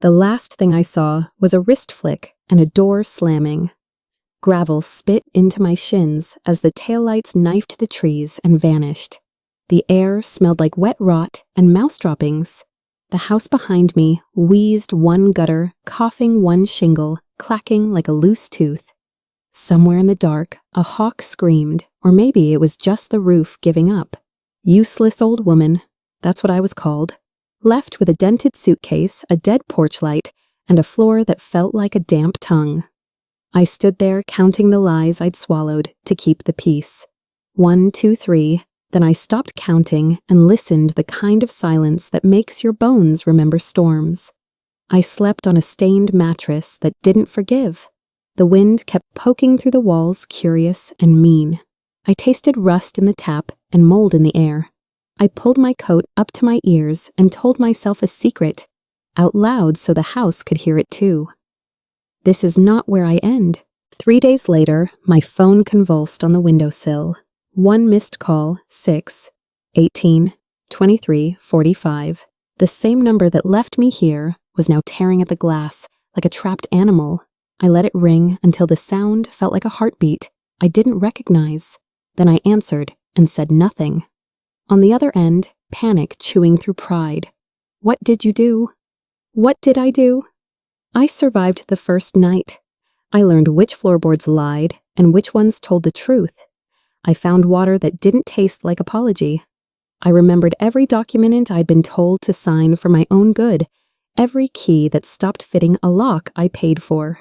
The last thing I saw was a wrist flick and a door slamming. Gravel spit into my shins as the taillights knifed the trees and vanished. The air smelled like wet rot and mouse droppings. The house behind me wheezed one gutter, coughing one shingle, clacking like a loose tooth. Somewhere in the dark, a hawk screamed, or maybe it was just the roof giving up. Useless old woman, that's what I was called. Left with a dented suitcase, a dead porch light, and a floor that felt like a damp tongue. I stood there counting the lies I'd swallowed to keep the peace. 1, 2, 3, then I stopped counting and listened the kind of silence that makes your bones remember storms. I slept on a stained mattress that didn't forgive. The wind kept poking through the walls, curious and mean. I tasted rust in the tap and mold in the air. I pulled my coat up to my ears and told myself a secret, out loud so the house could hear it too. This is not where I end. 3 days later, my phone convulsed on the windowsill. 1 missed call, 6, 18, 23, 45. The same number that left me here was now tearing at the glass like a trapped animal. I let it ring until the sound felt like a heartbeat I didn't recognize. Then I answered and said nothing. On the other end, panic chewing through pride. What did you do? What did I do? I survived the first night. I learned which floorboards lied and which ones told the truth. I found water that didn't taste like apology. I remembered every document I'd been told to sign for my own good, every key that stopped fitting a lock I paid for.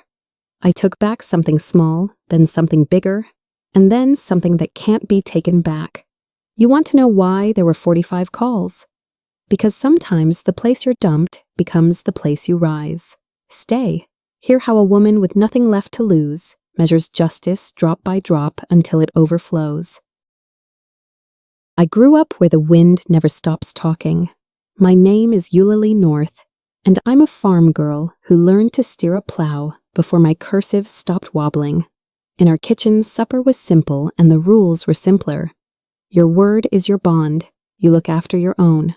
I took back something small, then something bigger, and then something that can't be taken back. You want to know why there were 45 calls? Because sometimes the place you're dumped becomes the place you rise. Stay. Hear how a woman with nothing left to lose measures justice drop by drop until it overflows. I grew up where the wind never stops talking. My name is Eulalie North, and I'm a farm girl who learned to steer a plow before my cursive stopped wobbling. In our kitchen, supper was simple and the rules were simpler. Your word is your bond. You look after your own.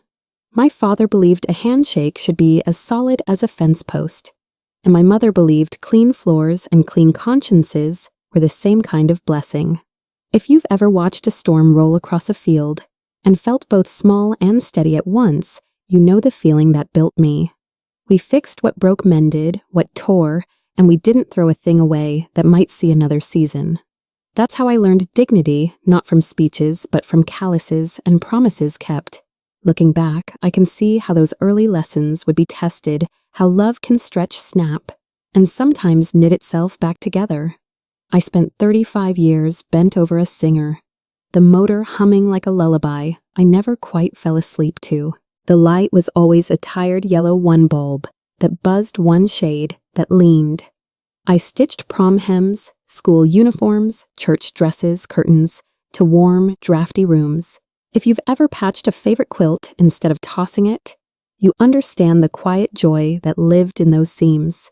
My father believed a handshake should be as solid as a fence post. And my mother believed clean floors and clean consciences were the same kind of blessing. If you've ever watched a storm roll across a field and felt both small and steady at once, you know the feeling that built me. We fixed what broke mended, what tore, and we didn't throw a thing away that might see another season. That's how I learned dignity, not from speeches, but from calluses and promises kept. Looking back, I can see how those early lessons would be tested, how love can stretch snap, and sometimes knit itself back together. I spent 35 years bent over a singer, the motor humming like a lullaby I never quite fell asleep to. The light was always a tired yellow one bulb that buzzed one shade that leaned. I stitched prom hems, school uniforms, church dresses, curtains, to warm, drafty rooms. If you've ever patched a favorite quilt instead of tossing it, you understand the quiet joy that lived in those seams.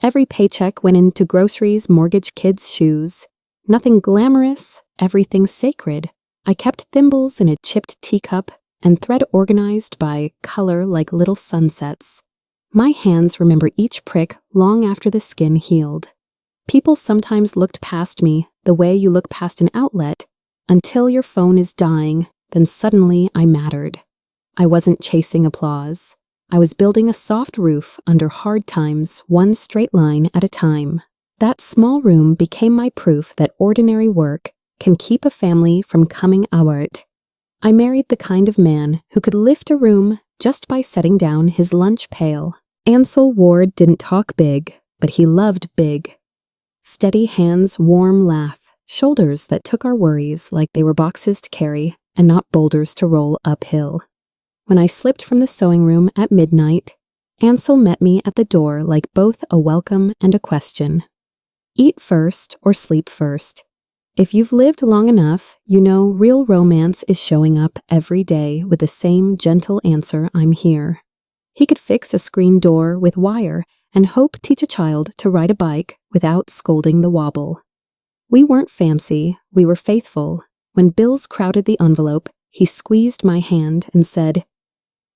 Every paycheck went into groceries, mortgage, kids' shoes. Nothing glamorous, everything sacred. I kept thimbles in a chipped teacup and thread organized by color like little sunsets. My hands remember each prick long after the skin healed. People sometimes looked past me the way you look past an outlet until your phone is dying. Then suddenly I mattered. I wasn't chasing applause. I was building a soft roof under hard times, one straight line at a time. That small room became my proof that ordinary work can keep a family from coming apart. I married the kind of man who could lift a room just by setting down his lunch pail. Ansel Ward didn't talk big, but he loved big. Steady hands, warm laugh, shoulders that took our worries like they were boxes to carry and not boulders to roll uphill. When I slipped from the sewing room at midnight, Ansel met me at the door like both a welcome and a question. Eat first or sleep first. If you've lived long enough, you know real romance is showing up every day with the same gentle answer, I'm here. He could fix a screen door with wire and hope teach a child to ride a bike without scolding the wobble. We weren't fancy, we were faithful. When bills crowded the envelope, he squeezed my hand and said,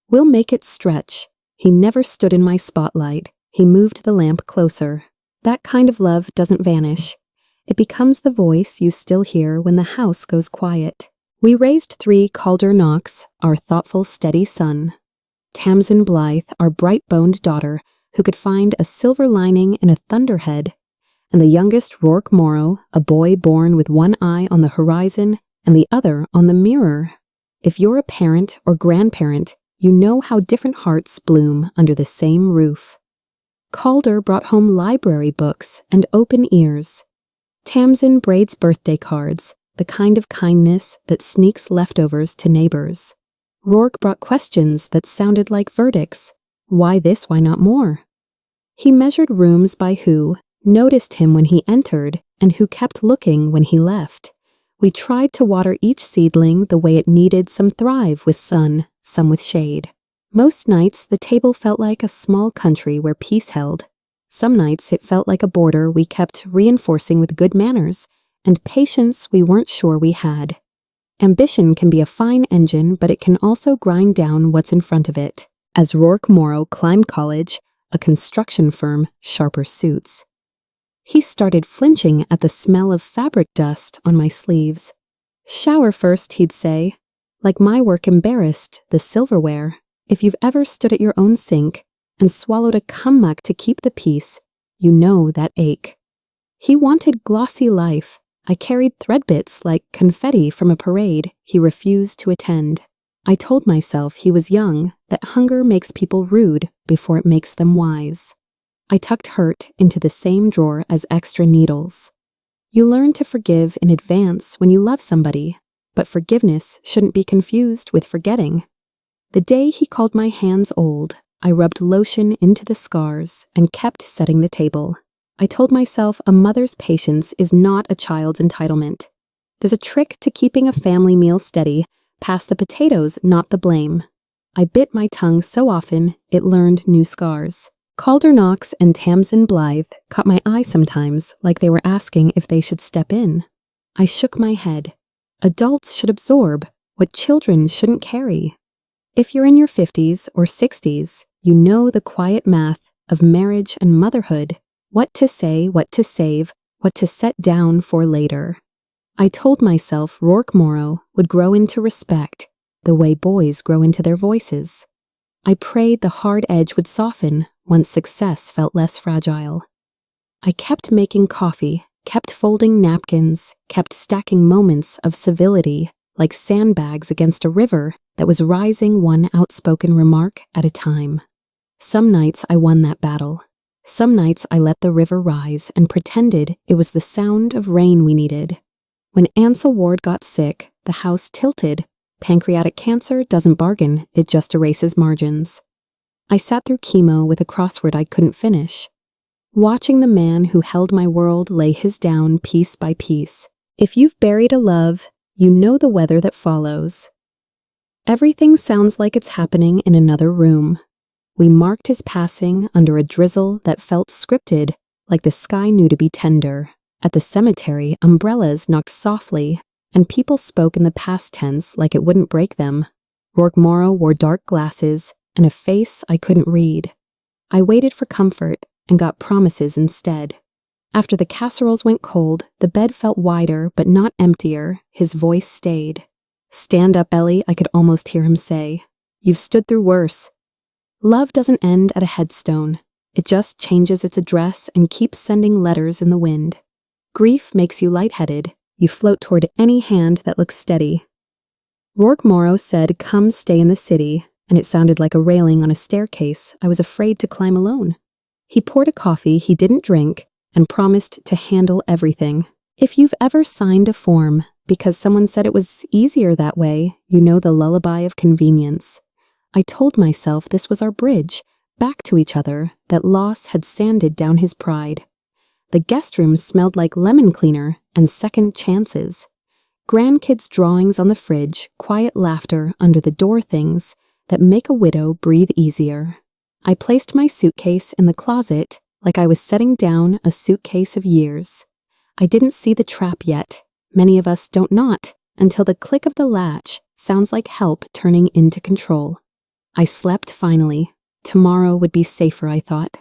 "We'll make it stretch. He never stood in my spotlight. He moved the lamp closer. That kind of love doesn't vanish. It becomes the voice you still hear when the house goes quiet. We raised 3 Calder Knox, our thoughtful, steady son. Tamsin Blythe, our bright-boned daughter, who could find a silver lining in a thunderhead, and the youngest Rourke Morrow, a boy born with one eye on the horizon and the other on the mirror. If you're a parent or grandparent, you know how different hearts bloom under the same roof. Calder brought home library books and open ears. Tamsin braids birthday cards, the kind of kindness that sneaks leftovers to neighbors. Rourke brought questions that sounded like verdicts. Why this, why not more? He measured rooms by who noticed him when he entered and who kept looking when he left. We tried to water each seedling the way it needed, some thrive with sun, some with shade. Most nights the table felt like a small country where peace held. Some nights it felt like a border we kept reinforcing with good manners and patience we weren't sure we had. Ambition can be a fine engine, but it can also grind down what's in front of it. As Rourke Morrow climbed college, a construction firm, sharper suits. He started flinching at the smell of fabric dust on my sleeves. Shower first, he'd say. Like my work embarrassed the silverware. If you've ever stood at your own sink and swallowed a kummuck to keep the peace, you know that ache. He wanted glossy life. I carried thread bits like confetti from a parade he refused to attend. I told myself he was young, that hunger makes people rude before it makes them wise. I tucked hurt into the same drawer as extra needles. You learn to forgive in advance when you love somebody, but forgiveness shouldn't be confused with forgetting. The day he called my hands old, I rubbed lotion into the scars and kept setting the table. I told myself a mother's patience is not a child's entitlement. There's a trick to keeping a family meal steady. Pass the potatoes, not the blame. I bit my tongue so often it learned new scars. Calder Knox and Tamsin Blythe caught my eye sometimes, like they were asking if they should step in. I shook my head. Adults should absorb what children shouldn't carry. If you're in your 50s or 60s, you know the quiet math of marriage and motherhood, what to say, what to save, what to set down for later. I told myself Rourke Morrow would grow into respect, the way boys grow into their voices. I prayed the hard edge would soften once success felt less fragile. I kept making coffee, kept folding napkins, kept stacking moments of civility like sandbags against a river that was rising one outspoken remark at a time. Some nights I won that battle. Some nights I let the river rise and pretended it was the sound of rain we needed. When Ansel Ward got sick, the house tilted. Pancreatic cancer doesn't bargain, it just erases margins. I sat through chemo with a crossword I couldn't finish, watching the man who held my world lay his down piece by piece. If you've buried a love, you know the weather that follows. Everything sounds like it's happening in another room. We marked his passing under a drizzle that felt scripted, like the sky knew to be tender. At the cemetery, umbrellas knocked softly, and people spoke in the past tense like it wouldn't break them. Rourke Morrow wore dark glasses and a face I couldn't read. I waited for comfort and got promises instead. After the casseroles went cold, the bed felt wider but not emptier. His voice stayed. "Stand up, Ellie," I could almost hear him say. "You've stood through worse." Love doesn't end at a headstone. It just changes its address and keeps sending letters in the wind. Grief makes you lightheaded. You float toward any hand that looks steady. Rourke Morrow said, "Come stay in the city," and it sounded like a railing on a staircase I was afraid to climb alone. He poured a coffee he didn't drink and promised to handle everything. If you've ever signed a form because someone said it was easier that way, you know the lullaby of convenience. I told myself this was our bridge, back to each other, that loss had sanded down his pride. The guest room smelled like lemon cleaner and second chances. Grandkids' drawings on the fridge, quiet laughter under the door things that make a widow breathe easier. I placed my suitcase in the closet like I was setting down a suitcase of years. I didn't see the trap yet. Many of us don't not until the click of the latch sounds like help turning into control. I slept finally. Tomorrow would be safer, I thought.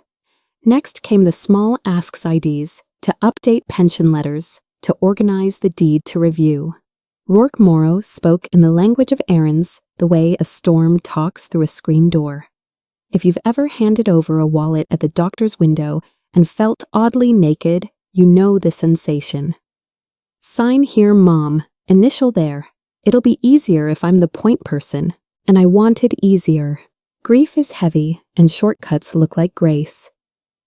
Next came the small asks IDs, to update pension letters, to organize the deed to review. Rourke Morrow spoke in the language of errands, the way a storm talks through a screen door. If you've ever handed over a wallet at the doctor's window and felt oddly naked, you know the sensation. Sign here, Mom. Initial there. It'll be easier if I'm the point person. And I wanted easier. Grief is heavy, and shortcuts look like grace.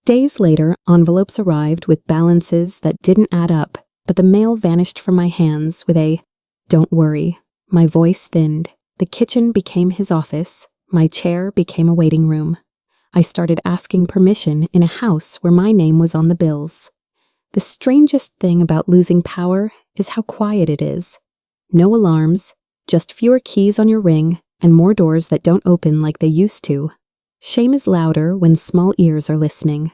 Days later, envelopes arrived with balances that didn't add up, but the mail vanished from my hands with a, "Don't worry." My voice thinned. The kitchen became his office. My chair became a waiting room. I started asking permission in a house where my name was on the bills. The strangest thing about losing power is how quiet it is. No alarms, just fewer keys on your ring, and more doors that don't open like they used to. Shame is louder when small ears are listening.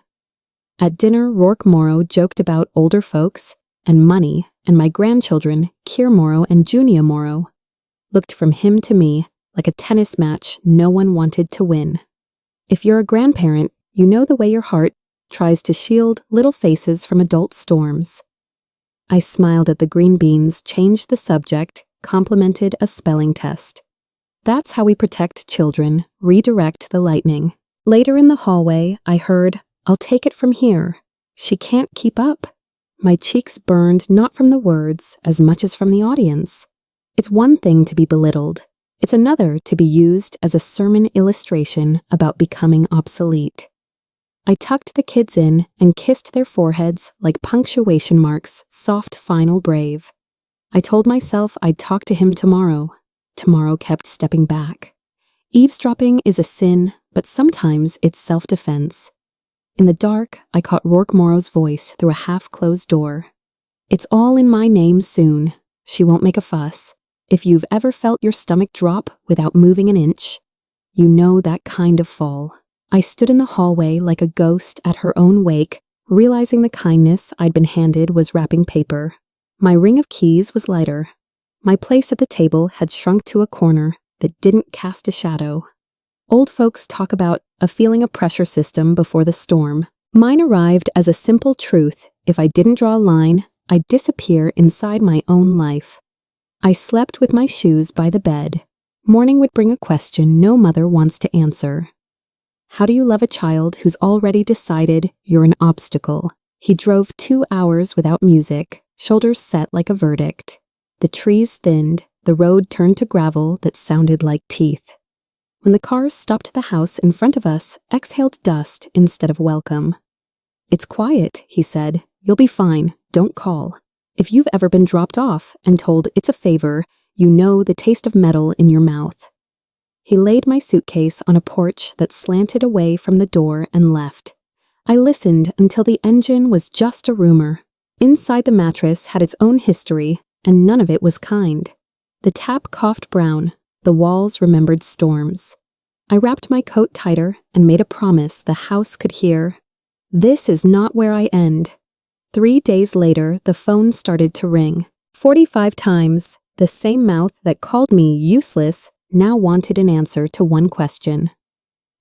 At dinner, Rourke Morrow joked about older folks and money, and my grandchildren, Keir Morrow and Junia Morrow, looked from him to me like a tennis match no one wanted to win. If you're a grandparent, you know the way your heart tries to shield little faces from adult storms. I smiled at the green beans, changed the subject, complimented a spelling test. That's how we protect children, redirect the lightning. Later in the hallway, I heard, "I'll take it from here." She can't keep up. My cheeks burned not from the words as much as from the audience. It's one thing to be belittled. It's another to be used as a sermon illustration about becoming obsolete. I tucked the kids in and kissed their foreheads like punctuation marks, soft final brave. I told myself I'd talk to him tomorrow. Tomorrow kept stepping back. Eavesdropping is a sin, but sometimes it's self-defense. In the dark, I caught Rourke Morrow's voice through a half-closed door. "It's all in my name soon. She won't make a fuss. If you've ever felt your stomach drop without moving an inch, you know that kind of fall." I stood in the hallway like a ghost at her own wake, realizing the kindness I'd been handed was wrapping paper. My ring of keys was lighter. My place at the table had shrunk to a corner that didn't cast a shadow. Old folks talk about a feeling a pressure system before the storm. Mine arrived as a simple truth. If I didn't draw a line, I'd disappear inside my own life. I slept with my shoes by the bed. Morning would bring a question no mother wants to answer. How do you love a child who's already decided you're an obstacle? He drove 2 hours without music, shoulders set like a verdict. The trees thinned, the road turned to gravel that sounded like teeth. When the cars stopped the house in front of us, exhaled dust instead of welcome. "It's quiet," he said. "You'll be fine. Don't call." If you've ever been dropped off and told it's a favor, you know the taste of metal in your mouth. He laid my suitcase on a porch that slanted away from the door and left. I listened until the engine was just a rumor. Inside the mattress had its own history, and none of it was kind. The tap coughed brown. The walls remembered storms. I wrapped my coat tighter and made a promise the house could hear. This is not where I end. 3 days later, the phone started to ring. 45 times, the same mouth that called me useless now wanted an answer to one question.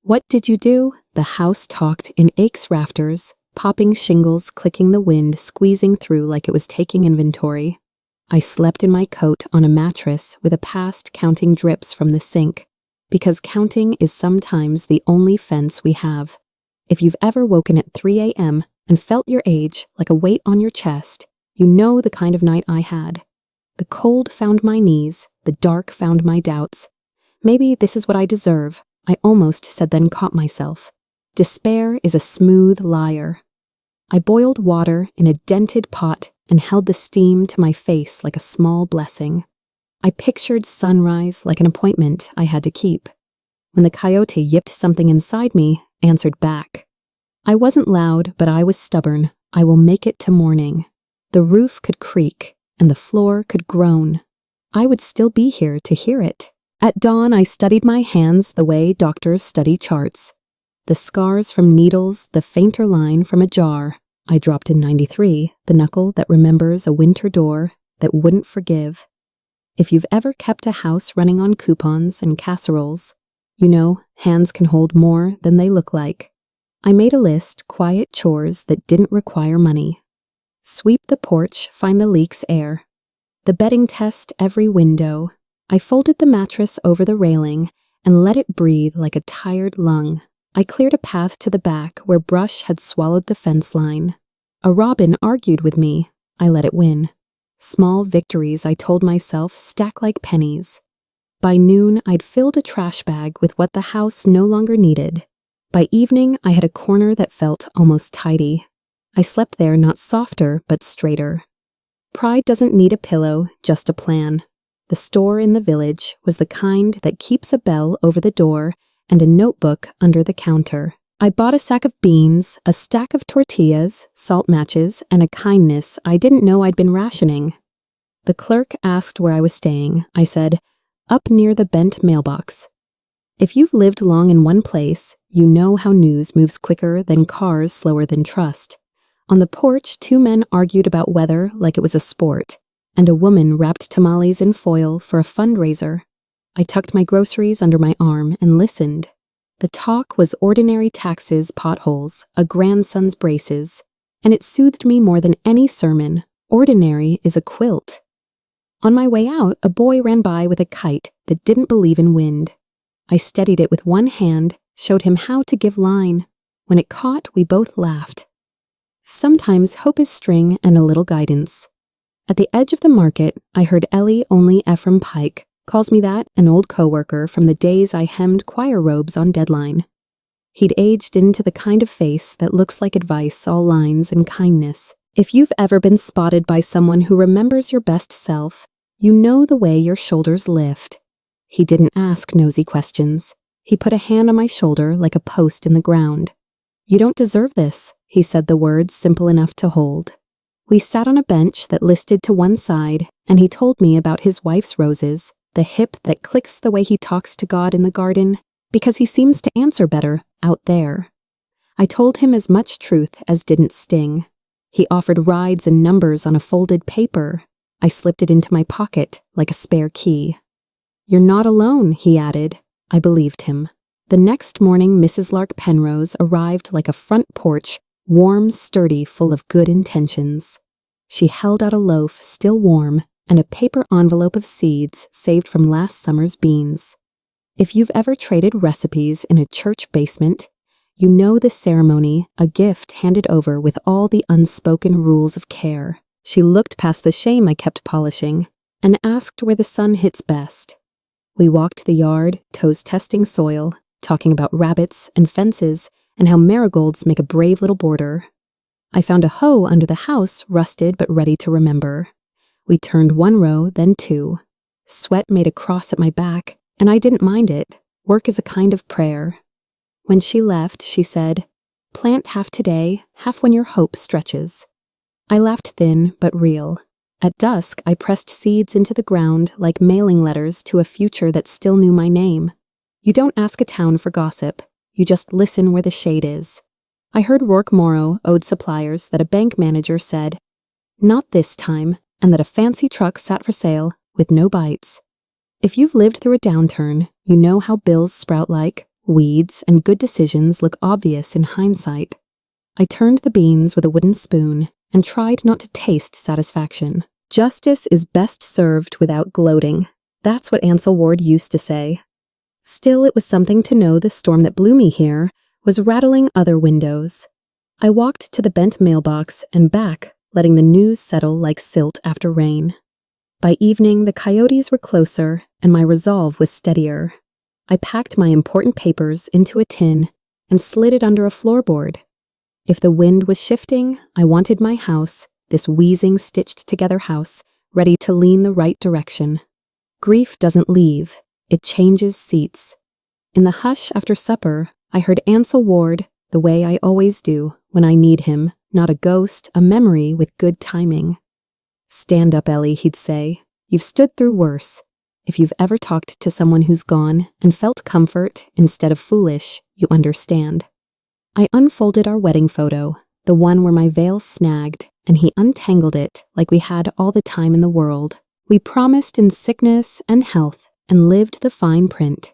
"What did you do?" The house talked in Aches rafters, popping shingles, clicking the wind, squeezing through like it was taking inventory. I slept in my coat on a mattress with a past counting drips from the sink, because counting is sometimes the only fence we have. If you've ever woken at 3 a.m. and felt your age like a weight on your chest, you know the kind of night I had. The cold found my knees, the dark found my doubts. Maybe this is what I deserve, I almost said, then caught myself. Despair is a smooth liar. I boiled water in a dented pot and held the steam to my face like a small blessing. I pictured sunrise like an appointment I had to keep. When the coyote yipped, something inside me answered back. I wasn't loud, but I was stubborn. I will make it to morning. The roof could creak, and the floor could groan. I would still be here to hear it. At dawn, I studied my hands the way doctors study charts. The scars from needles, the fainter line from a jar. I dropped in 93, the knuckle that remembers a winter door that wouldn't forgive. If you've ever kept a house running on coupons and casseroles, You know, hands can hold more than they look like. I made a list, quiet chores that didn't require money. Sweep the porch, find the leaks air. The bedding test every window. I folded the mattress over the railing and let it breathe like a tired lung. I cleared a path to the back where brush had swallowed the fence line. A robin argued with me. I let it win. Small victories, I told myself, stack like pennies. By noon, I'd filled a trash bag with what the house no longer needed. By evening, I had a corner that felt almost tidy. I slept there not softer, but straighter. Pride doesn't need a pillow, just a plan. The store in the village was the kind that keeps a bell over the door and a notebook under the counter. I bought a sack of beans, a stack of tortillas, salt matches, and a kindness I didn't know I'd been rationing. The clerk asked where I was staying. I said, up near the bent mailbox. If you've lived long in one place, you know how news moves quicker than cars, slower than trust. On the porch, 2 men argued about weather like it was a sport, and a woman wrapped tamales in foil for a fundraiser. I tucked my groceries under my arm and listened. The talk was ordinary taxes, potholes, a grandson's braces, and it soothed me more than any sermon. Ordinary is a quilt. On my way out, a boy ran by with a kite that didn't believe in wind. I steadied it with one hand, showed him how to give line. When it caught, we both laughed. Sometimes hope is string and a little guidance. At the edge of the market, I heard Ellie only Ephraim Pike, calls me that, an old coworker from the days I hemmed choir robes on deadline. He'd aged into the kind of face that looks like advice, all lines and kindness. If you've ever been spotted by someone who remembers your best self, you know the way your shoulders lift. He didn't ask nosy questions. He put a hand on my shoulder like a post in the ground. You don't deserve this, he said, the words simple enough to hold. We sat on a bench that listed to one side, and he told me about his wife's roses, the hip that clicks the way he talks to God in the garden, because he seems to answer better out there. I told him as much truth as didn't sting. He offered rides and numbers on a folded paper. I slipped it into my pocket like a spare key. You're not alone, he added. I believed him. The next morning, Mrs. Lark Penrose arrived like a front porch, warm, sturdy, full of good intentions. She held out a loaf, still warm, and a paper envelope of seeds saved from last summer's beans. If you've ever traded recipes in a church basement, you know the ceremony, a gift handed over with all the unspoken rules of care. She looked past the shame I kept polishing and asked where the sun hits best. We walked the yard, toes testing soil, talking about rabbits and fences and how marigolds make a brave little border. I found a hoe under the house, rusted but ready to remember. We turned 1 row, then 2. Sweat made a cross at my back, and I didn't mind it. Work is a kind of prayer. When she left, she said, plant half today, half when your hope stretches. I laughed thin but real. At dusk, I pressed seeds into the ground like mailing letters to a future that still knew my name. You don't ask a town for gossip. You just listen where the shade is. I heard Rourke Morrow owed suppliers that a bank manager said, not this time, and that a fancy truck sat for sale with no bites. If you've lived through a downturn, you know how bills sprout like weeds and good decisions look obvious in hindsight. I turned the beans with a wooden spoon and tried not to taste satisfaction. Justice is best served without gloating. That's what Ansel Ward used to say. Still, it was something to know the storm that blew me here was rattling other windows. I walked to the bent mailbox and back, letting the news settle like silt after rain. By evening, the coyotes were closer, and my resolve was steadier. I packed my important papers into a tin and slid it under a floorboard. If the wind was shifting, I wanted my house, this wheezing, stitched-together house, ready to lean the right direction. Grief doesn't leave. It changes seats. In the hush after supper, I heard Ansel Ward, the way I always do when I need him, not a ghost, a memory with good timing. Stand up, Ellie, he'd say. You've stood through worse. If you've ever talked to someone who's gone and felt comfort instead of foolish, you understand. I unfolded our wedding photo, the one where my veil snagged, and he untangled it like we had all the time in the world. We promised in sickness and health and lived the fine print.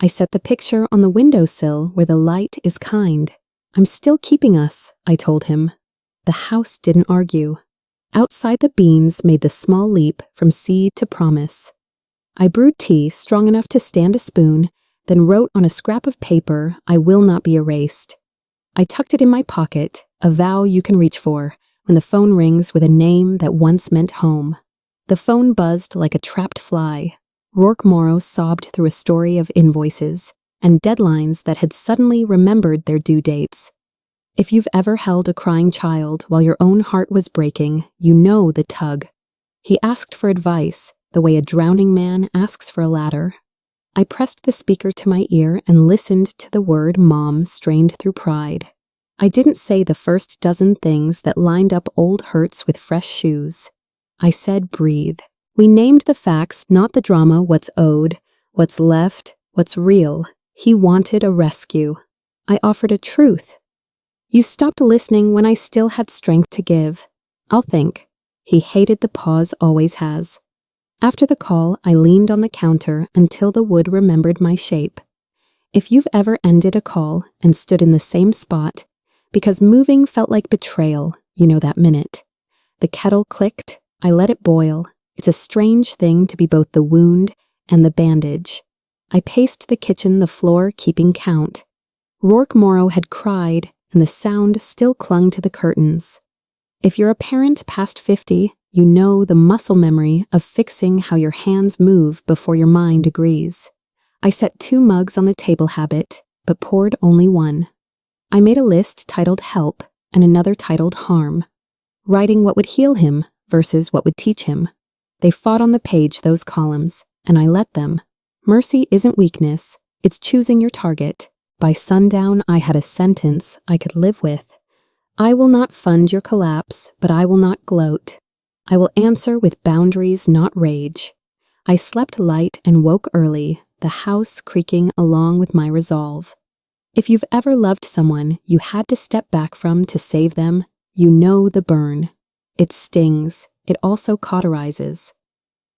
I set the picture on the windowsill where the light is kind. I'm still keeping us, I told him. The house didn't argue. Outside, the beans made the small leap from seed to promise. I brewed tea strong enough to stand a spoon, then wrote on a scrap of paper, "I will not be erased." I tucked it in my pocket, a vow you can reach for, when the phone rings with a name that once meant home. The phone buzzed like a trapped fly. Rourke Morrow sobbed through a story of invoices and deadlines that had suddenly remembered their due dates. If you've ever held a crying child while your own heart was breaking, you know the tug. He asked for advice, the way a drowning man asks for a ladder. I pressed the speaker to my ear and listened to the word mom strained through pride. I didn't say the first dozen things that lined up old hurts with fresh shoes. I said breathe. We named the facts, not the drama, what's owed, what's left, what's real. He wanted a rescue. I offered a truth. You stopped listening when I still had strength to give. I'll think. He hated the pause always has. After the call, I leaned on the counter until the wood remembered my shape. If you've ever ended a call and stood in the same spot, because moving felt like betrayal, you know that minute. The kettle clicked, I let it boil. It's a strange thing to be both the wound and the bandage. I paced the kitchen, the floor, keeping count. Rourke Morrow had cried, and the sound still clung to the curtains. If you're a parent past 50, you know the muscle memory of fixing how your hands move before your mind agrees. I set 2 mugs on the table habit, but poured only one. I made a list titled Help and another titled Harm, writing what would heal him versus what would teach him. They fought on the page, those columns, and I let them. Mercy isn't weakness, it's choosing your target. By sundown, I had a sentence I could live with. I will not fund your collapse, but I will not gloat. I will answer with boundaries, not rage. I slept light and woke early, the house creaking along with my resolve. If you've ever loved someone you had to step back from to save them, you know the burn. It stings. It also cauterizes.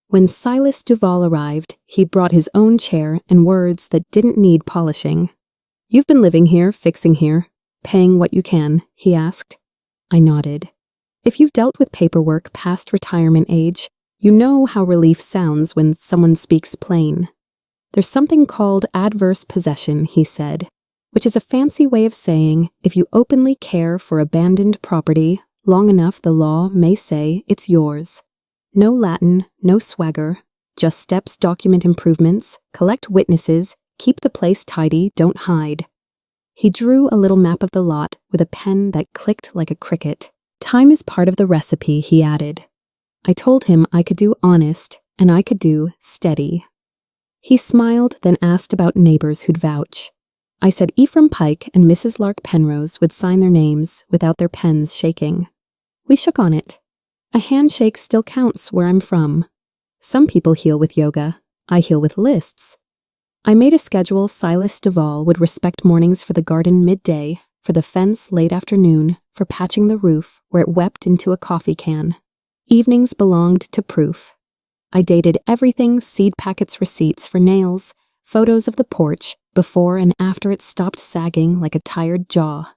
When Silas Duval arrived, he brought his own chair and words that didn't need polishing. "You've been living here, fixing here, paying what you can," he asked. I nodded. If you've dealt with paperwork past retirement age, you know how relief sounds when someone speaks plain. "There's something called adverse possession," he said, which is a fancy way of saying if you openly care for abandoned property, long enough the law may say it's yours. No Latin, no swagger, just steps, document improvements, collect witnesses, keep the place tidy, don't hide. He drew a little map of the lot with a pen that clicked like a cricket. "Time is part of the recipe," he added. I told him I could do honest and I could do steady. He smiled, then asked about neighbors who'd vouch. I said Ephraim Pike and Mrs. Lark Penrose would sign their names without their pens shaking. We shook on it. A handshake still counts where I'm from. Some people heal with yoga. I heal with lists. I made a schedule Silas Duval would respect mornings for the garden midday, for the fence late afternoon, for patching the roof where it wept into a coffee can. Evenings belonged to proof. I dated everything, seed packets, receipts for nails, photos of the porch, before and after it stopped sagging like a tired jaw.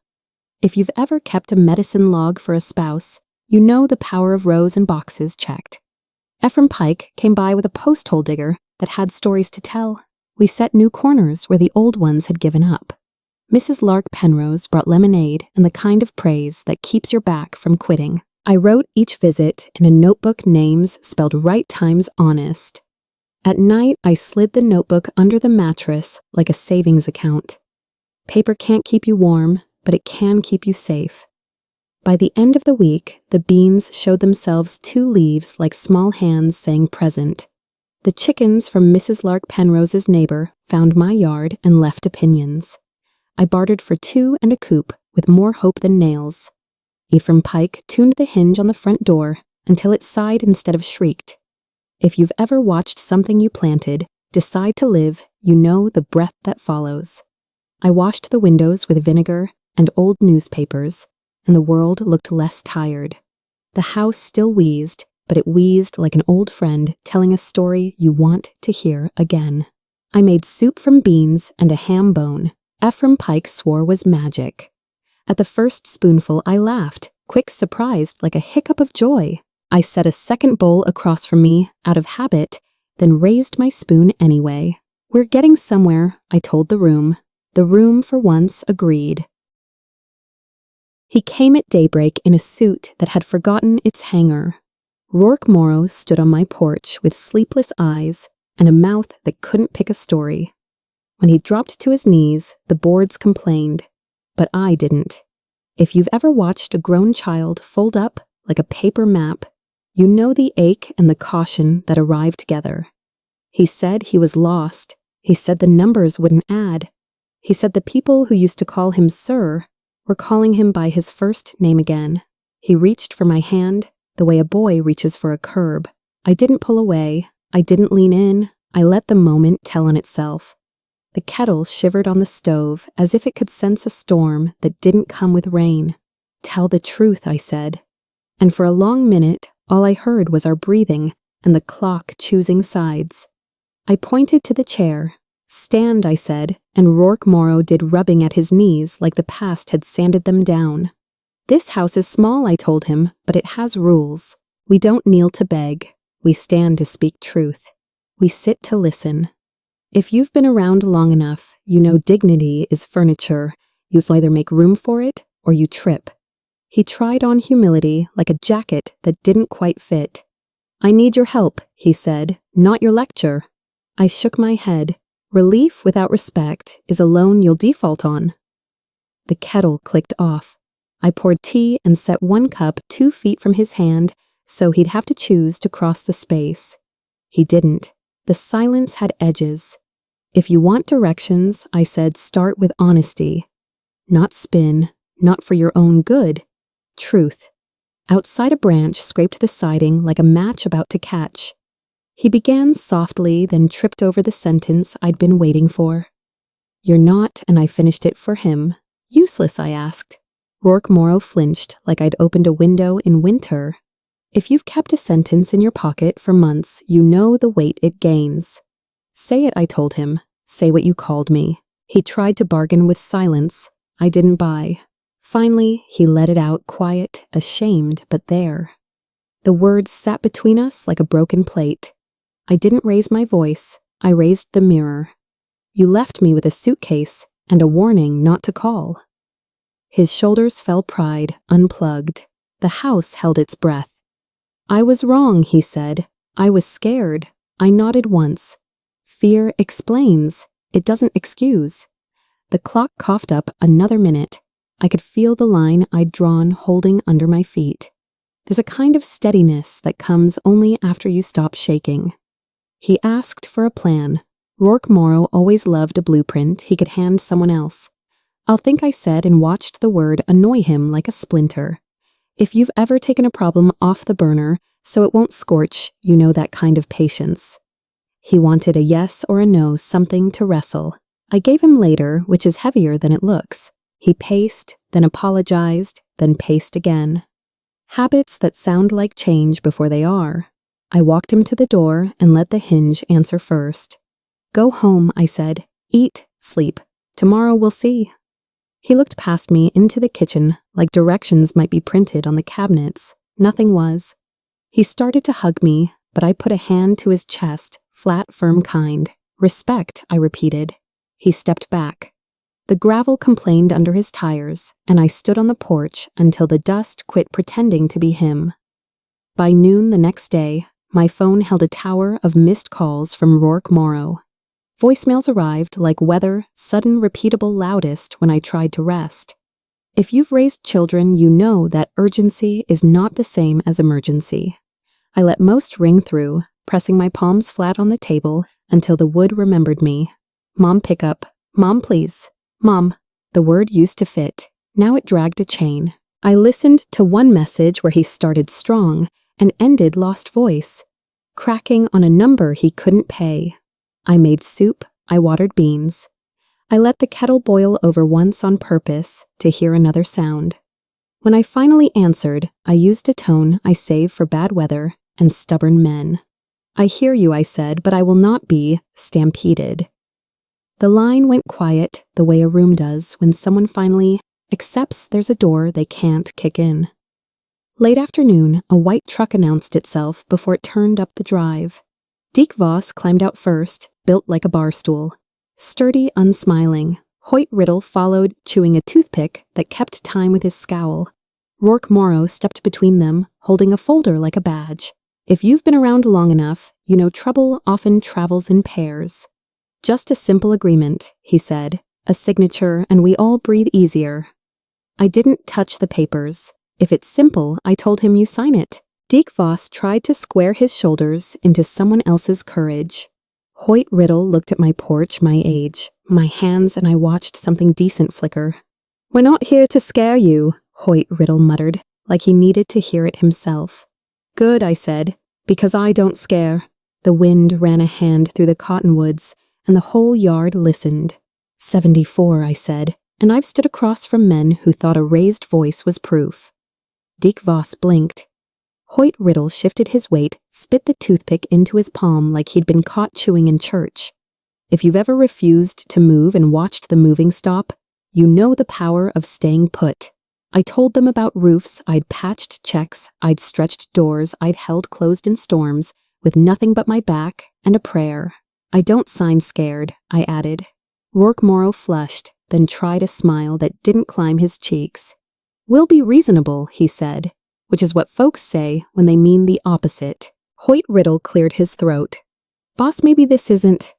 If you've ever kept a medicine log for a spouse, you know the power of rows and boxes checked. Ephraim Pike came by with a post hole digger that had stories to tell. We set new corners where the old ones had given up. Mrs. Lark Penrose brought lemonade and the kind of praise that keeps your back from quitting. I wrote each visit in a notebook, names spelled right times honest. At night, I slid the notebook under the mattress like a savings account. Paper can't keep you warm, but it can keep you safe. By the end of the week, the beans showed themselves 2 leaves like small hands saying present. The chickens from Mrs. Lark Penrose's neighbor found my yard and left opinions. I bartered for 2 and a coop with more hope than nails. Ephraim Pike tuned the hinge on the front door until it sighed instead of shrieked. If you've ever watched something you planted decide to live, you know the breath that follows. I washed the windows with vinegar and old newspapers, and the world looked less tired. The house still wheezed, but it wheezed like an old friend telling a story you want to hear again. I made soup from beans and a ham bone. Ephraim Pike swore was magic. At the first spoonful, I laughed, quick, surprised, like a hiccup of joy. I set a second bowl across from me, out of habit, then raised my spoon anyway. We're getting somewhere, I told the room. The room, for once, agreed. He came at daybreak in a suit that had forgotten its hanger. Rourke Morrow stood on my porch with sleepless eyes and a mouth that couldn't pick a story. When he dropped to his knees, the boards complained, but I didn't. If you've ever watched a grown child fold up like a paper map, you know the ache and the caution that arrive together. He said he was lost. He said the numbers wouldn't add. He said the people who used to call him Sir were calling him by his first name again. He reached for my hand the way a boy reaches for a curb. I didn't pull away. I didn't lean in. I let the moment tell on itself. The kettle shivered on the stove as if it could sense a storm that didn't come with rain. Tell the truth, I said. And for a long minute, all I heard was our breathing and the clock choosing sides. I pointed to the chair. Stand, I said, and Rourke Morrow did rubbing at his knees like the past had sanded them down. This house is small, I told him, but it has rules. We don't kneel to beg. We stand to speak truth. We sit to listen. If you've been around long enough, you know dignity is furniture. You either make room for it or you trip. He tried on humility like a jacket that didn't quite fit. I need your help, he said, not your lecture. I shook my head. Relief without respect is a loan you'll default on. The kettle clicked off. I poured tea and set one cup 2 feet from his hand so he'd have to choose to cross the space. He didn't. The silence had edges. If you want directions, I said, start with honesty. Not spin, not for your own good. Truth. Outside a branch scraped the siding like a match about to catch. He began softly, then tripped over the sentence I'd been waiting for. You're not, and I finished it for him. Useless, I asked. Rourke Morrow flinched like I'd opened a window in winter. If you've kept a sentence in your pocket for months, you know the weight it gains. Say it, I told him. Say what you called me. He tried to bargain with silence. I didn't buy. Finally, he let it out, quiet, ashamed, but there. The words sat between us like a broken plate. I didn't raise my voice. I raised the mirror. You left me with a suitcase and a warning not to call. His shoulders fell pride, unplugged. The house held its breath. I was wrong, he said. I was scared. I nodded once. Fear explains. It doesn't excuse. The clock coughed up another minute. I could feel the line I'd drawn holding under my feet. There's a kind of steadiness that comes only after you stop shaking. He asked for a plan. Rourke Morrow always loved a blueprint he could hand someone else. I'll think I said and watched the word annoy him like a splinter. If you've ever taken a problem off the burner so it won't scorch, you know that kind of patience. He wanted a yes or a no, something to wrestle. I gave him later, which is heavier than it looks. He paced, then apologized, then paced again. Habits that sound like change before they are. I walked him to the door and let the hinge answer first. Go home, I said. Eat, sleep. Tomorrow we'll see. He looked past me into the kitchen like directions might be printed on the cabinets. Nothing was. He started to hug me, but I put a hand to his chest, flat, firm kind. Respect, I repeated. He stepped back. The gravel complained under his tires, and I stood on the porch until the dust quit pretending to be him. By noon the next day, my phone held a tower of missed calls from Rourke Morrow. Voicemails arrived like weather, sudden, repeatable loudest when I tried to rest. If you've raised children, you know that urgency is not the same as emergency. I let most ring through, pressing my palms flat on the table until the wood remembered me. Mom, pick up. Mom, please. Mom. The word used to fit. Now it dragged a chain. I listened to one message where he started strong and ended lost voice, cracking on a number he couldn't pay. I made soup. I watered beans. I let the kettle boil over once on purpose to hear another sound. When I finally answered, I used a tone I save for bad weather and stubborn men. I hear you, I said, but I will not be stampeded. The line went quiet the way a room does when someone finally accepts there's a door they can't kick in. Late afternoon, a white truck announced itself before it turned up the drive. Deke Voss climbed out first, built like a bar stool. Sturdy, unsmiling, Hoyt Riddle followed, chewing a toothpick that kept time with his scowl. Rourke Morrow stepped between them, holding a folder like a badge. If you've been around long enough, you know trouble often travels in pairs. Just a simple agreement, he said, a signature, and we all breathe easier. I didn't touch the papers. If it's simple, I told him you sign it. Deke Voss tried to square his shoulders into someone else's courage. Hoyt Riddle looked at my porch, my age, my hands, and I watched something decent flicker. We're not here to scare you, Hoyt Riddle muttered, like he needed to hear it himself. Good, I said, because I don't scare. The wind ran a hand through the cottonwoods, and the whole yard listened. 74, I said, and I've stood across from men who thought a raised voice was proof. Deke Voss blinked. Hoyt Riddle shifted his weight, spit the toothpick into his palm like he'd been caught chewing in church. If you've ever refused to move and watched the moving stop, you know the power of staying put. I told them about roofs, I'd patched checks, I'd stretched doors, I'd held closed in storms, with nothing but my back and a prayer. I don't sign scared, I added. Rourke Morrow flushed, then tried a smile that didn't climb his cheeks. We'll be reasonable, he said, which is what folks say when they mean the opposite. Hoyt Riddle cleared his throat. Boss, maybe this isn't...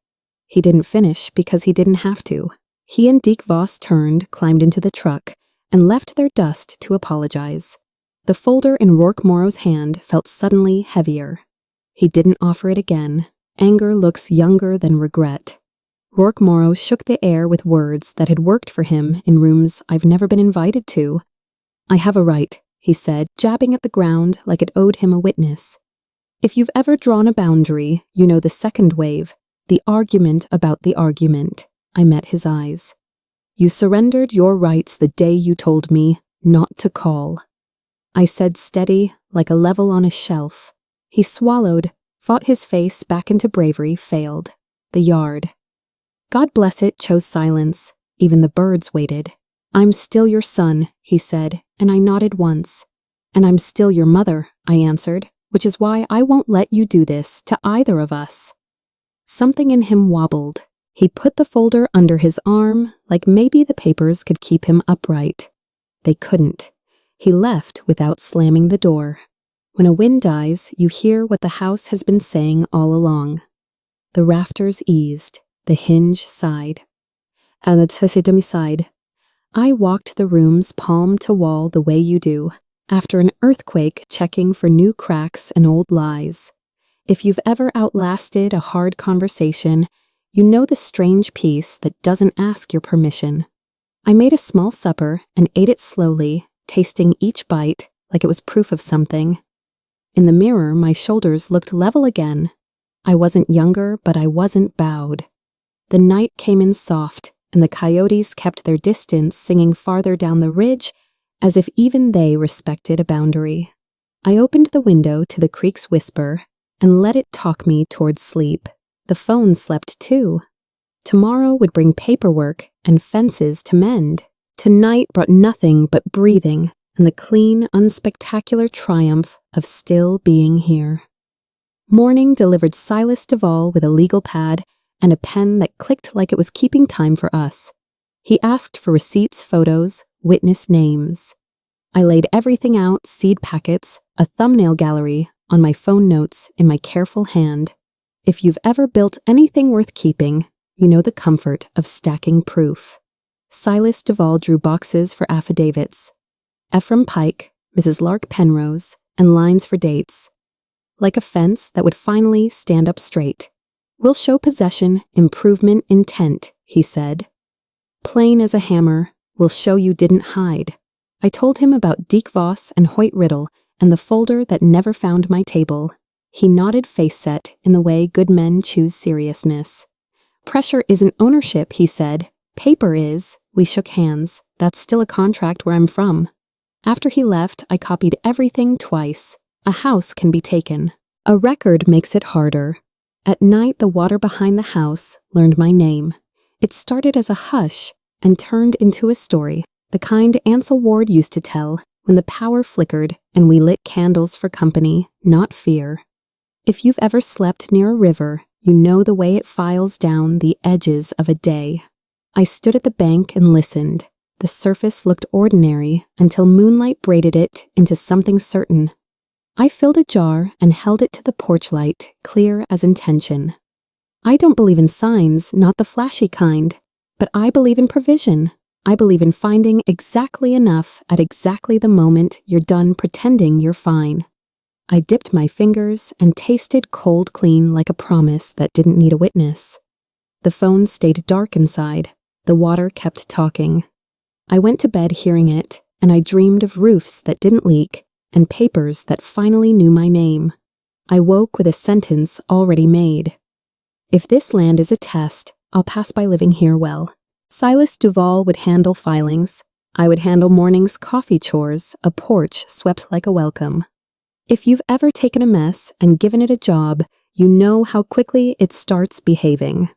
He didn't finish because he didn't have to. He and Deke Voss turned, climbed into the truck, and left their dust to apologize. The folder in Rourke Morrow's hand felt suddenly heavier. He didn't offer it again. Anger looks younger than regret. Rourke Morrow shook the air with words that had worked for him in rooms I've never been invited to. I have a right, he said, jabbing at the ground like it owed him a witness. If you've ever drawn a boundary, you know the second wave, the argument about the argument. I met his eyes. You surrendered your rights the day you told me not to call. I said steady, like a level on a shelf. He swallowed, fought his face back into bravery, failed. The yard. God bless it, chose silence. Even the birds waited. I'm still your son, he said, and I nodded once. And I'm still your mother, I answered, which is why I won't let you do this to either of us. Something in him wobbled. He put the folder under his arm, like maybe the papers could keep him upright. They couldn't. He left without slamming the door. When a wind dies, you hear what the house has been saying all along. The rafters eased. The hinge sighed. And the sighed. I walked the rooms palm to wall the way you do, after an earthquake checking for new cracks and old lies. If you've ever outlasted a hard conversation, you know the strange peace that doesn't ask your permission. I made a small supper and ate it slowly, tasting each bite like it was proof of something. In the mirror, my shoulders looked level again. I wasn't younger, but I wasn't bowed. The night came in soft, and the coyotes kept their distance, singing farther down the ridge, as if even they respected a boundary. I opened the window to the creek's whisper, and let it talk me towards sleep. The phone slept too. Tomorrow would bring paperwork and fences to mend. Tonight brought nothing but breathing and the clean, unspectacular triumph of still being here. Morning delivered Silas Duvall with a legal pad and a pen that clicked like it was keeping time for us. He asked for receipts, photos, witness names. I laid everything out, seed packets, a thumbnail gallery, on my phone notes in my careful hand. If you've ever built anything worth keeping, you know the comfort of stacking proof. Silas Duvall drew boxes for affidavits. Ephraim Pike, Mrs. Lark Penrose, and lines for dates. Like a fence that would finally stand up straight. We'll show possession, improvement, intent, he said. Plain as a hammer, we'll show you didn't hide. I told him about Deke Voss and Hoyt Riddle and the folder that never found my table. He nodded face set in the way good men choose seriousness. Pressure isn't ownership, he said. Paper is. We shook hands. That's still a contract where I'm from. After he left, I copied everything twice. A house can be taken. A record makes it harder. At night, the water behind the house learned my name. It started as a hush and turned into a story, the kind Ansel Ward used to tell when the power flickered and we lit candles for company, not fear. If you've ever slept near a river, you know the way it files down the edges of a day. I stood at the bank and listened. The surface looked ordinary until moonlight braided it into something certain. I filled a jar and held it to the porch light, clear as intention. I don't believe in signs, not the flashy kind, but I believe in provision. I believe in finding exactly enough at exactly the moment you're done pretending you're fine. I dipped my fingers and tasted cold clean like a promise that didn't need a witness. The phone stayed dark inside. The water kept talking. I went to bed hearing it, and I dreamed of roofs that didn't leak and papers that finally knew my name. I woke with a sentence already made. If this land is a test, I'll pass by living here well. Silas Duval would handle filings. I would handle morning's coffee chores, a porch swept like a welcome. If you've ever taken a mess and given it a job, you know how quickly it starts behaving.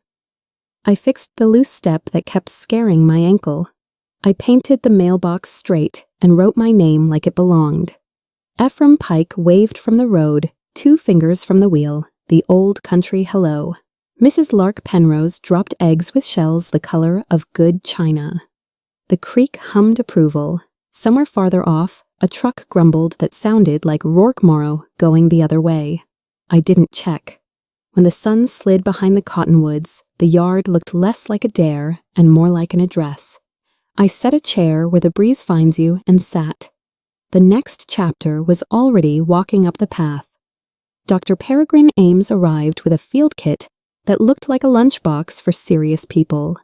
I fixed the loose step that kept scaring my ankle. I painted the mailbox straight and wrote my name like it belonged. Ephraim Pike waved from the road, 2 fingers from the wheel, the old country hello. Mrs. Lark Penrose dropped eggs with shells the color of good china. The creek hummed approval. Somewhere farther off, a truck grumbled that sounded like Rourke-Morrow going the other way. I didn't check. When the sun slid behind the cottonwoods, the yard looked less like a dare and more like an address. I set a chair where the breeze finds you and sat. The next chapter was already walking up the path. Dr. Peregrine Ames arrived with a field kit that looked like a lunchbox for serious people.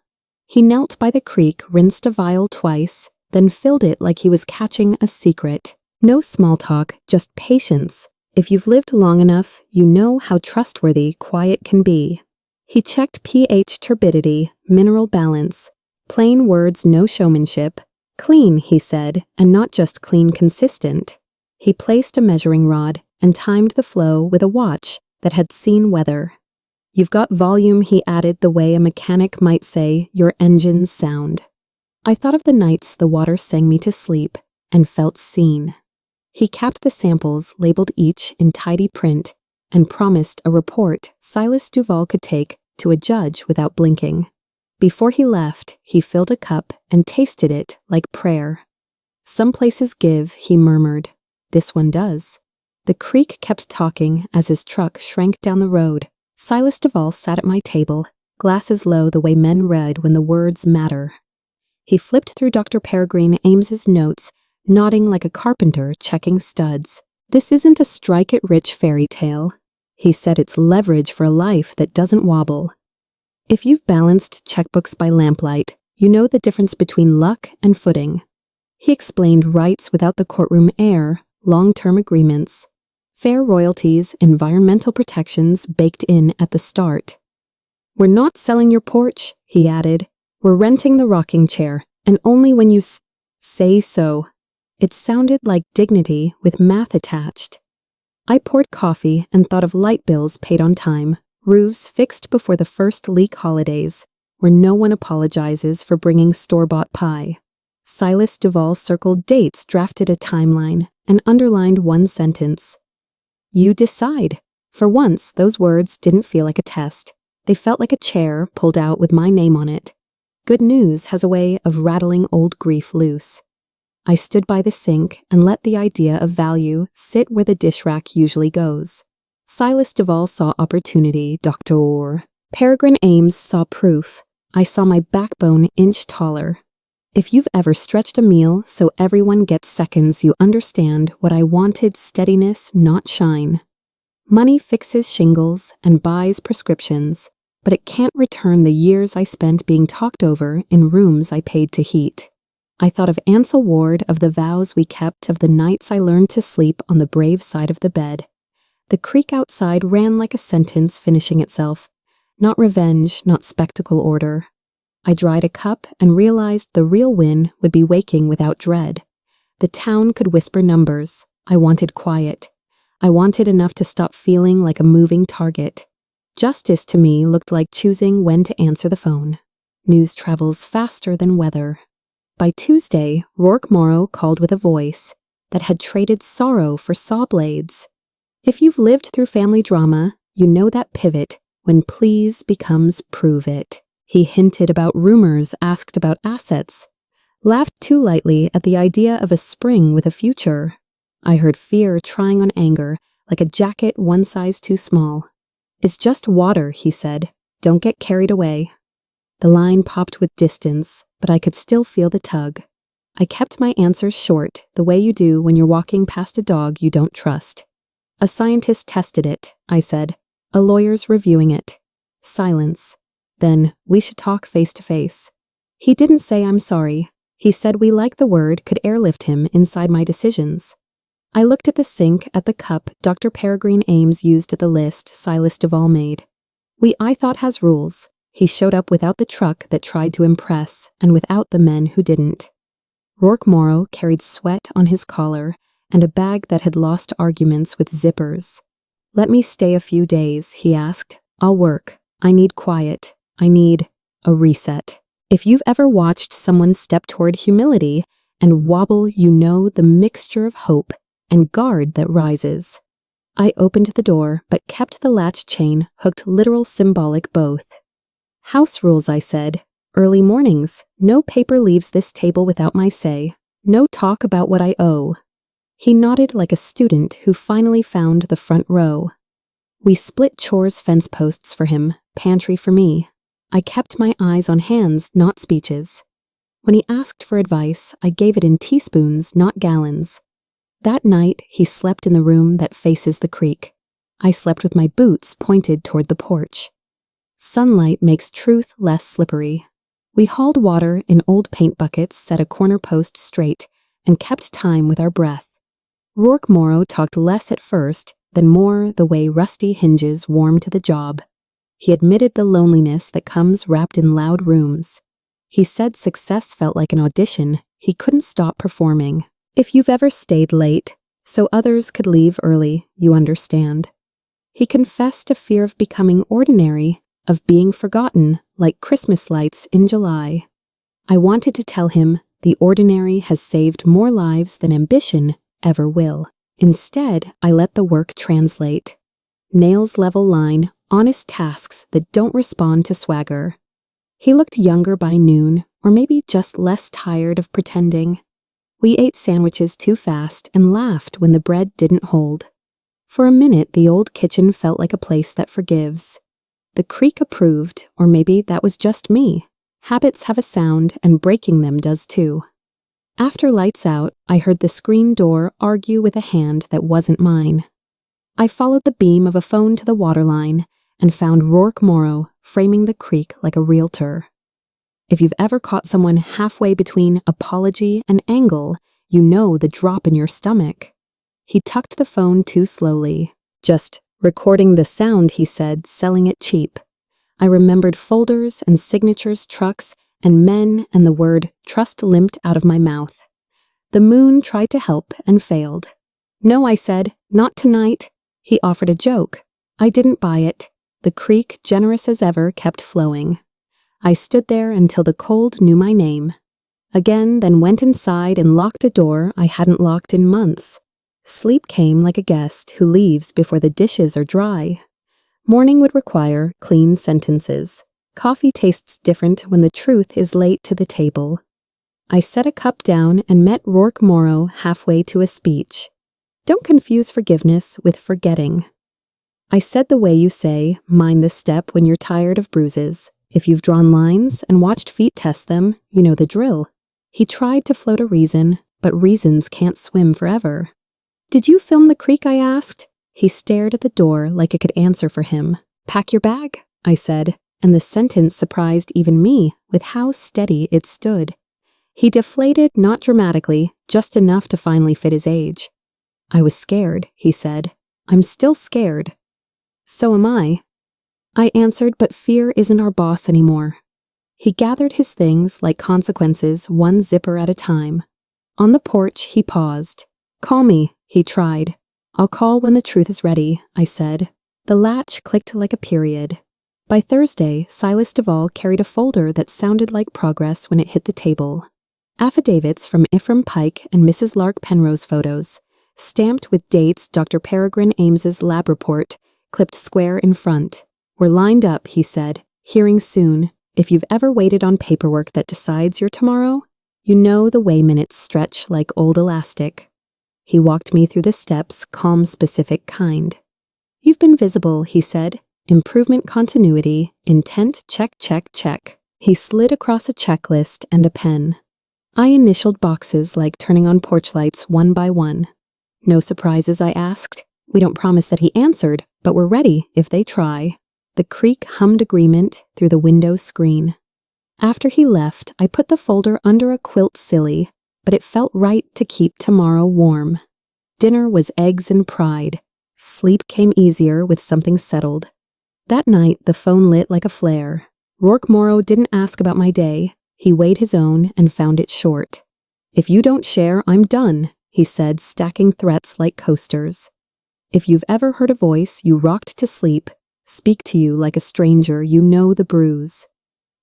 He knelt by the creek, rinsed a vial twice, then filled it like he was catching a secret. No small talk, just patience. If you've lived long enough, you know how trustworthy quiet can be. He checked pH turbidity, mineral balance. Plain words, no showmanship. Clean, he said, and not just clean consistent. He placed a measuring rod and timed the flow with a watch that had seen weather. You've got volume, he added, the way a mechanic might say your engine's sound. I thought of the nights the water sang me to sleep and felt seen. He capped the samples, labeled each in tidy print, and promised a report Silas Duval could take to a judge without blinking. Before he left, he filled a cup and tasted it like prayer. Some places give, he murmured. This one does. The creek kept talking as his truck shrank down the road. Silas Duval sat at my table, glasses low the way men read when the words matter. He flipped through Dr. Peregrine Ames's notes, nodding like a carpenter checking studs. This isn't a strike-it-rich fairy tale. He said it's leverage for a life that doesn't wobble. If you've balanced checkbooks by lamplight, you know the difference between luck and footing. He explained rights without the courtroom air, long-term agreements, fair royalties, environmental protections baked in at the start. We're not selling your porch, he added. We're renting the rocking chair, and only when you say so. It sounded like dignity with math attached. I poured coffee and thought of light bills paid on time, roofs fixed before the first leak holidays, where no one apologizes for bringing store-bought pie. Silas Duval circled dates, drafted a timeline, and underlined one sentence. You decide. For once, those words didn't feel like a test. They felt like a chair pulled out with my name on it. Good news has a way of rattling old grief loose. I stood by the sink and let the idea of value sit where the dish rack usually goes. Silas Duval saw opportunity, Dr. Peregrine Ames saw proof. I saw my backbone inch taller. If you've ever stretched a meal so everyone gets seconds, you understand what I wanted: steadiness, not shine. Money fixes shingles and buys prescriptions, but it can't return the years I spent being talked over in rooms I paid to heat. I thought of Ansel Ward, of the vows we kept, of the nights I learned to sleep on the brave side of the bed. The creek outside ran like a sentence finishing itself. Not revenge, not spectacle order. I dried a cup and realized the real win would be waking without dread. The town could whisper numbers. I wanted quiet. I wanted enough to stop feeling like a moving target. Justice to me looked like choosing when to answer the phone. News travels faster than weather. By Tuesday, Rourke Morrow called with a voice that had traded sorrow for saw blades. If you've lived through family drama, you know that pivot when please becomes prove it. He hinted about rumors, asked about assets, laughed too lightly at the idea of a spring with a future. I heard fear trying on anger, like a jacket one size too small. It's just water, he said. Don't get carried away. The line popped with distance, but I could still feel the tug. I kept my answers short, the way you do when you're walking past a dog you don't trust. A scientist tested it, I said. A lawyer's reviewing it. Silence. Then, we should talk face to face. He didn't say I'm sorry. He said we like the word could airlift him inside my decisions. I looked at the sink, at the cup Dr. Peregrine Ames used at the list Silas Duvall made. I thought has rules. He showed up without the truck that tried to impress, and without the men who didn't. Rourke Morrow carried sweat on his collar and a bag that had lost arguments with zippers. Let me stay a few days, he asked. I'll work. I need quiet. I need a reset. If you've ever watched someone step toward humility and wobble, you know the mixture of hope and guard that rises. I opened the door, but kept the latch chain hooked, literal, symbolic both. House rules, I said. Early mornings. No paper leaves this table without my say. No talk about what I owe. He nodded like a student who finally found the front row. We split chores, fence posts for him, pantry for me. I kept my eyes on hands, not speeches. When he asked for advice, I gave it in teaspoons, not gallons. That night, he slept in the room that faces the creek. I slept with my boots pointed toward the porch. Sunlight makes truth less slippery. We hauled water in old paint buckets, set a corner post straight, and kept time with our breath. Rourke Morrow talked less at first, then more the way rusty hinges warm to the job. He admitted the loneliness that comes wrapped in loud rooms. He said success felt like an audition. He couldn't stop performing. If you've ever stayed late, so others could leave early, you understand. He confessed a fear of becoming ordinary, of being forgotten, like Christmas lights in July. I wanted to tell him the ordinary has saved more lives than ambition ever will. Instead, I let the work translate. Nails level line, honest tasks that don't respond to swagger. He looked younger by noon, or maybe just less tired of pretending. We ate sandwiches too fast and laughed when the bread didn't hold. For a minute, the old kitchen felt like a place that forgives. The creek approved, or maybe that was just me. Habits have a sound, and breaking them does too. After lights out, I heard the screen door argue with a hand that wasn't mine. I followed the beam of a phone to the waterline and found Rourke Morrow framing the creek like a realtor. If you've ever caught someone halfway between apology and angle, you know the drop in your stomach. He tucked the phone too slowly. Just recording the sound, he said, selling it cheap. I remembered folders and signatures, trucks, and men, and the word trust limped out of my mouth. The moon tried to help and failed. No, I said, not tonight. He offered a joke. I didn't buy it. The creek, generous as ever, kept flowing. I stood there until the cold knew my name. Again, then went inside and locked a door I hadn't locked in months. Sleep came like a guest who leaves before the dishes are dry. Morning would require clean sentences. Coffee tastes different when the truth is late to the table. I set a cup down and met Rourke Morrow halfway to a speech. Don't confuse forgiveness with forgetting. I said the way you say, mind the step when you're tired of bruises. If you've drawn lines and watched feet test them, you know the drill. He tried to float a reason, but reasons can't swim forever. Did you film the creek, I asked? He stared at the door like it could answer for him. Pack your bag, I said, and the sentence surprised even me with how steady it stood. He deflated, not dramatically, just enough to finally fit his age. I was scared, he said. I'm still scared. So am I. I answered, but fear isn't our boss anymore. He gathered his things like consequences, one zipper at a time. On the porch, he paused. Call me, he tried. I'll call when the truth is ready, I said. The latch clicked like a period. By Thursday, Silas Duvall carried a folder that sounded like progress when it hit the table. Affidavits from Ephraim Pike and Mrs. Lark Penrose photos, stamped with dates Dr. Peregrine Ames's lab report, clipped square in front. We're lined up, he said. Hearing soon. If you've ever waited on paperwork that decides your tomorrow, you know the way minutes stretch like old elastic. He walked me through the steps, calm, specific kind. You've been visible, he said. Improvement continuity, intent, check, check, check. He slid across a checklist and a pen. I initialed boxes like turning on porch lights one by one. No surprises, I asked. We don't promise that he answered, but we're ready if they try. The creak hummed agreement through the window screen. After he left, I put the folder under a quilt silly, but it felt right to keep tomorrow warm. Dinner was eggs and pride. Sleep came easier with something settled. That night, the phone lit like a flare. Rourke Morrow didn't ask about my day. He weighed his own and found it short. If you don't share, I'm done, he said, stacking threats like coasters. If you've ever heard a voice you rocked to sleep, speak to you like a stranger, you know the bruise.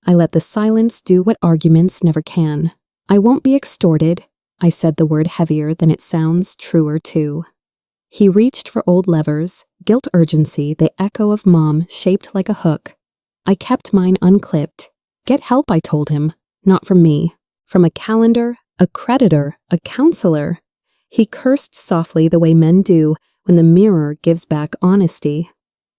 I let the silence do what arguments never can. I won't be extorted. I said the word heavier than it sounds, truer too. He reached for old levers, guilt urgency, the echo of mom shaped like a hook. I kept mine unclipped. Get help, I told him. Not from me. From a calendar, a creditor, a counselor. He cursed softly the way men do when the mirror gives back honesty.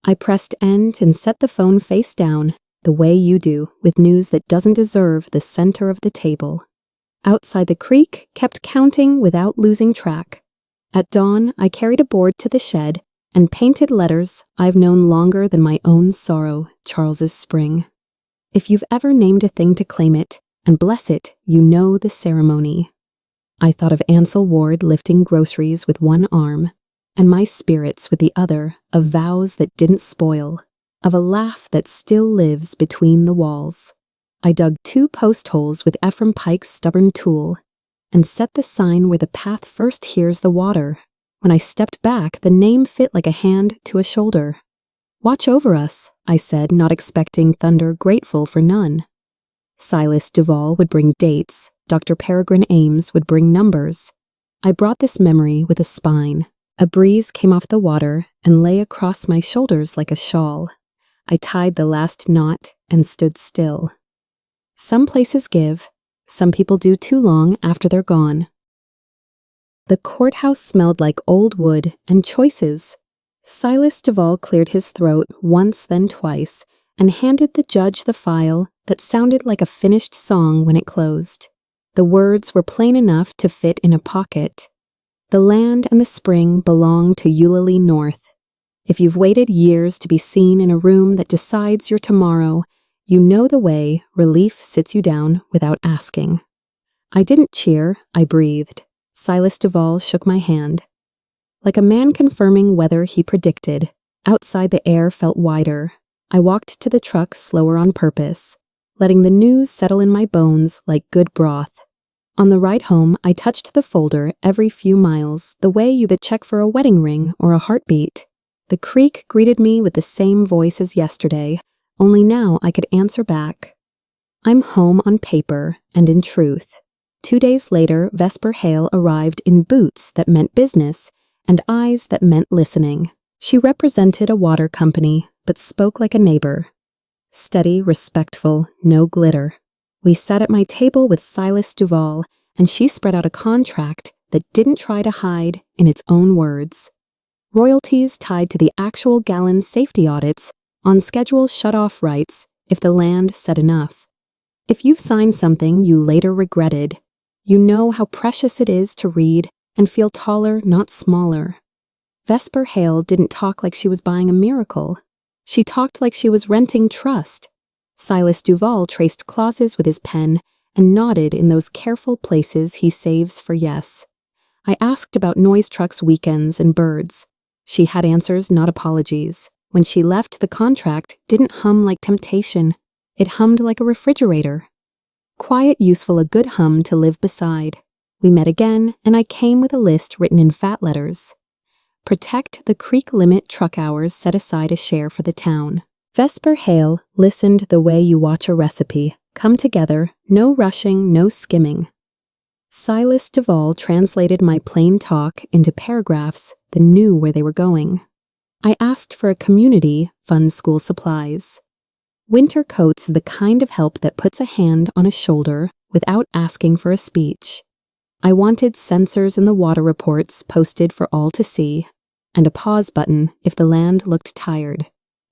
I pressed end and set the phone face down, the way you do, with news that doesn't deserve the center of the table. Outside the creek, kept counting without losing track. At dawn, I carried a board to the shed and painted letters I've known longer than my own sorrow, Charles's spring. If you've ever named a thing to claim it and bless it, you know the ceremony. I thought of Ansel Ward lifting groceries with one arm, and my spirits with the other, of vows that didn't spoil, of a laugh that still lives between the walls. I dug 2 post holes with Ephraim Pike's stubborn tool, and set the sign where the path first hears the water. When I stepped back, the name fit like a hand to a shoulder. Watch over us, I said, not expecting thunder, grateful for none. Silas Duvall would bring dates, Dr. Peregrine Ames would bring numbers. I brought this memory with a spine. A breeze came off the water and lay across my shoulders like a shawl. I tied the last knot and stood still. Some places give, some people do too long after they're gone. The courthouse smelled like old wood and choices. Silas Duvall cleared his throat once, then twice, and handed the judge the file that sounded like a finished song when it closed. The words were plain enough to fit in a pocket. The land and the spring belong to Eulalie North. If you've waited years to be seen in a room that decides your tomorrow, you know the way relief sits you down without asking. I didn't cheer, I breathed. Silas Duvall shook my hand. Like a man confirming weather he predicted, outside the air felt wider. I walked to the truck slower on purpose, letting the news settle in my bones like good broth. On the ride home, I touched the folder every few miles, the way you would check for a wedding ring or a heartbeat. The creek greeted me with the same voice as yesterday, only now I could answer back. I'm home on paper and in truth. 2 days later, Vesper Hale arrived in boots that meant business and eyes that meant listening. She represented a water company, but spoke like a neighbor. Steady, respectful, no glitter. We sat at my table with Silas Duvall, and she spread out a contract that didn't try to hide in its own words. Royalties tied to the actual gallon safety audits, on schedule shut-off rights if the land said enough. If you've signed something you later regretted, you know how precious it is to read and feel taller, not smaller. Vesper Hale didn't talk like she was buying a miracle. She talked like she was renting trust. Silas Duvall traced clauses with his pen and nodded in those careful places he saves for yes. I asked about noise trucks, weekends, and birds. She had answers, not apologies. When she left, the contract didn't hum like temptation. It hummed like a refrigerator. Quiet, useful, a good hum to live beside. We met again, and I came with a list written in fat letters. Protect the creek limit truck hours, set aside a share for the town. Vesper Hale listened the way you watch a recipe. Come together, no rushing, no skimming. Silas Duvall translated my plain talk into paragraphs that knew where they were going. I asked for a community fund school supplies. Winter coats, the kind of help that puts a hand on a shoulder without asking for a speech. I wanted sensors in the water reports posted for all to see, and a pause button if the land looked tired.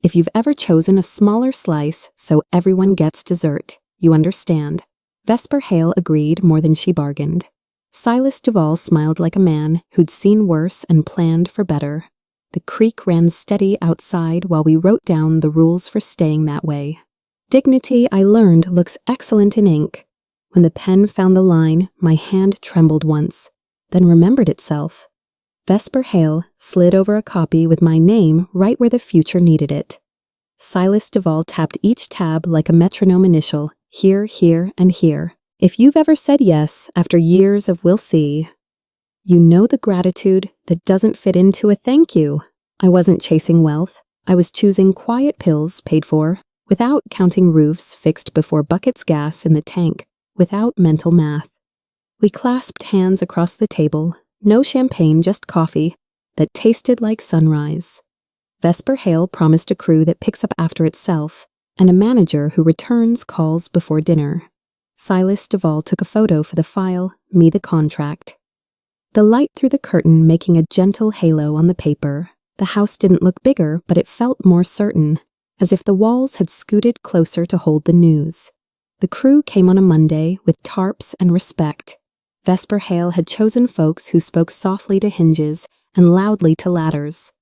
If you've ever chosen a smaller slice so everyone gets dessert, you understand. Vesper Hale agreed more than she bargained. Silas Duvall smiled like a man who'd seen worse and planned for better. The creek ran steady outside while we wrote down the rules for staying that way. Dignity, I learned, looks excellent in ink. When the pen found the line, my hand trembled once, then remembered itself. Vesper Hale slid over a copy with my name right where the future needed it. Silas Duvall tapped each tab like a metronome initial, here, here, and here. If you've ever said yes after years of we'll see, you know the gratitude that doesn't fit into a thank you. I wasn't chasing wealth. I was choosing quiet pills paid for, without counting roofs fixed before buckets gas in the tank, without mental math. We clasped hands across the table, no champagne, just coffee, that tasted like sunrise. Vesper Hale promised a crew that picks up after itself, and a manager who returns calls before dinner. Silas Duvall took a photo for the file, me the contract. The light through the curtain making a gentle halo on the paper. The house didn't look bigger, but it felt more certain, as if the walls had scooted closer to hold the news. The crew came on a Monday with tarps and respect. Vesper Hale had chosen folks who spoke softly to hinges and loudly to ladders.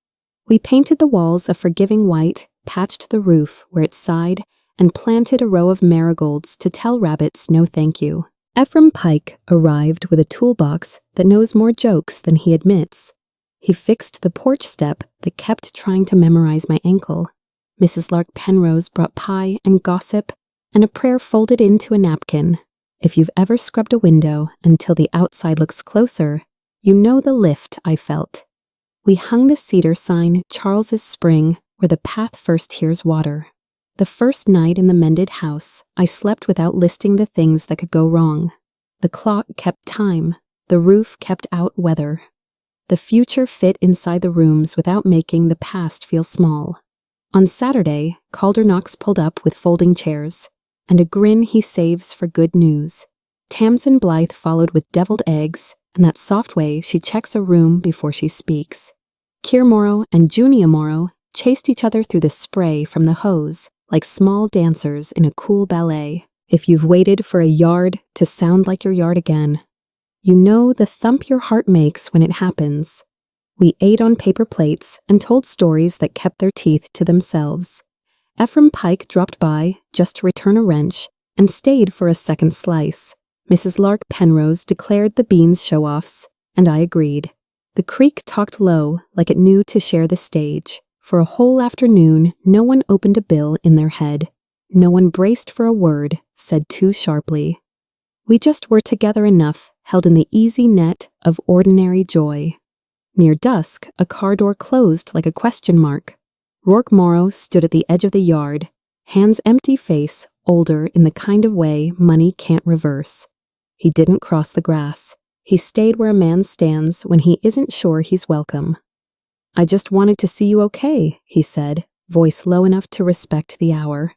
We painted the walls a forgiving white, patched the roof where it sighed, and planted a row of marigolds to tell rabbits no thank you. Ephraim Pike arrived with a toolbox that knows more jokes than he admits. He fixed the porch step that kept trying to memorize my ankle. Mrs. Lark Penrose brought pie and gossip and a prayer folded into a napkin. If you've ever scrubbed a window until the outside looks closer, you know the lift I felt. We hung the cedar sign, Charles's Spring, where the path first hears water. The first night in the mended house, I slept without listing the things that could go wrong. The clock kept time. The roof kept out weather. The future fit inside the rooms without making the past feel small. On Saturday, Calder Knox pulled up with folding chairs, and a grin he saves for good news. Tamsin Blythe followed with deviled eggs, and that soft way she checks a room before she speaks. Keir Morrow and Junia Morrow chased each other through the spray from the hose, like small dancers in a cool ballet. If you've waited for a yard to sound like your yard again, you know the thump your heart makes when it happens. We ate on paper plates and told stories that kept their teeth to themselves. Ephraim Pike dropped by just to return a wrench and stayed for a second slice. Mrs. Lark Penrose declared the beans show-offs, and I agreed. The creek talked low like it knew to share the stage. For a whole afternoon, no one opened a bill in their head. No one braced for a word, said too sharply. We just were together enough, held in the easy net of ordinary joy. Near dusk, a car door closed like a question mark. Rourke Morrow stood at the edge of the yard, hands empty face, older in the kind of way money can't reverse. He didn't cross the grass. He stayed where a man stands when he isn't sure he's welcome. I just wanted to see you okay, he said, voice low enough to respect the hour.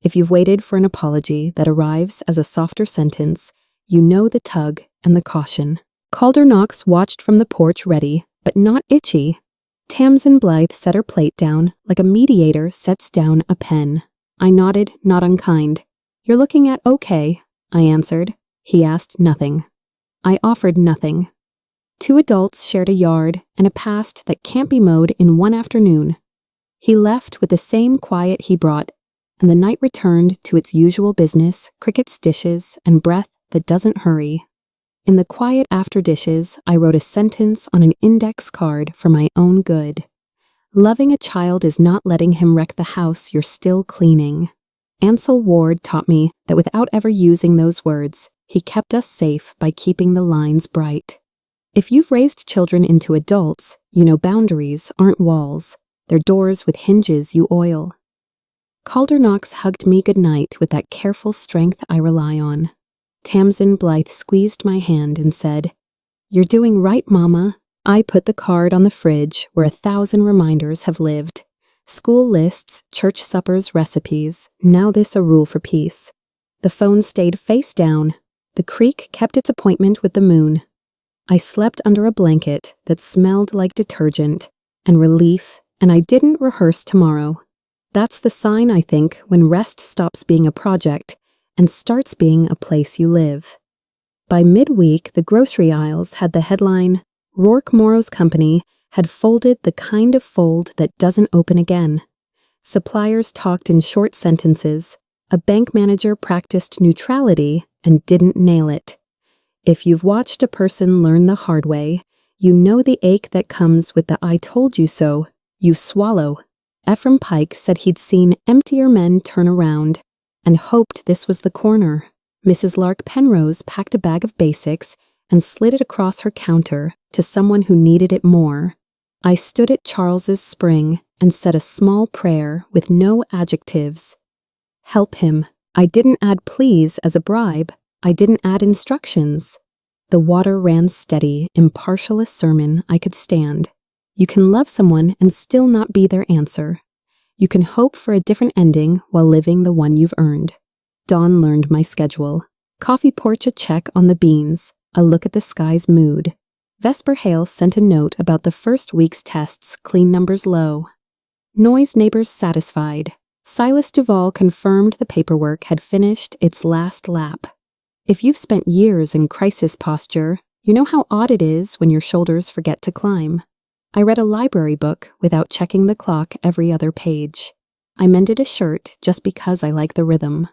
If you've waited for an apology that arrives as a softer sentence, you know the tug and the caution. Calder Knox watched from the porch ready, but not itchy. Tamsin Blythe set her plate down like a mediator sets down a pen. I nodded, not unkind. You're looking at okay, I answered. He asked nothing. I offered nothing. 2 adults shared a yard and a past that can't be mowed in one afternoon. He left with the same quiet he brought, and the night returned to its usual business, crickets, dishes, and breath that doesn't hurry. In the quiet after dishes, I wrote a sentence on an index card for my own good. Loving a child is not letting him wreck the house you're still cleaning. Ansel Ward taught me that without ever using those words, he kept us safe by keeping the lines bright. If you've raised children into adults, you know boundaries aren't walls. They're doors with hinges you oil. Calder Knox hugged me goodnight with that careful strength I rely on. Tamsin Blythe squeezed my hand and said, "You're doing right, Mama." I put the card on the fridge where 1,000 reminders have lived. School lists, church suppers, recipes, now this a rule for peace. The phone stayed face down. The creek kept its appointment with the moon. I slept under a blanket that smelled like detergent and relief, and I didn't rehearse tomorrow. That's the sign, I think, when rest stops being a project and starts being a place you live. By midweek, the grocery aisles had the headline, "Rourke Morrow's Company had folded the kind of fold that doesn't open again." Suppliers talked in short sentences. A bank manager practiced neutrality and didn't nail it. If you've watched a person learn the hard way, you know the ache that comes with the "I told you so." You swallow. Ephraim Pike said he'd seen emptier men turn around and hoped this was the corner. Mrs. Lark Penrose packed a bag of basics and slid it across her counter to someone who needed it more. I stood at Charles's spring and said a small prayer with no adjectives. Help him. I didn't add please as a bribe. I didn't add instructions. The water ran steady, impartial a sermon I could stand. You can love someone and still not be their answer. You can hope for a different ending while living the one you've earned. Dawn learned my schedule. Coffee porch a check on the beans, a look at the sky's mood. Vesper Hale sent a note about the first week's tests, clean numbers low. Noise neighbors satisfied. Silas Duvall confirmed the paperwork had finished its last lap. If you've spent years in crisis posture, you know how odd it is when your shoulders forget to climb. I read a library book without checking the clock every other page. I mended a shirt just because I like the rhythm.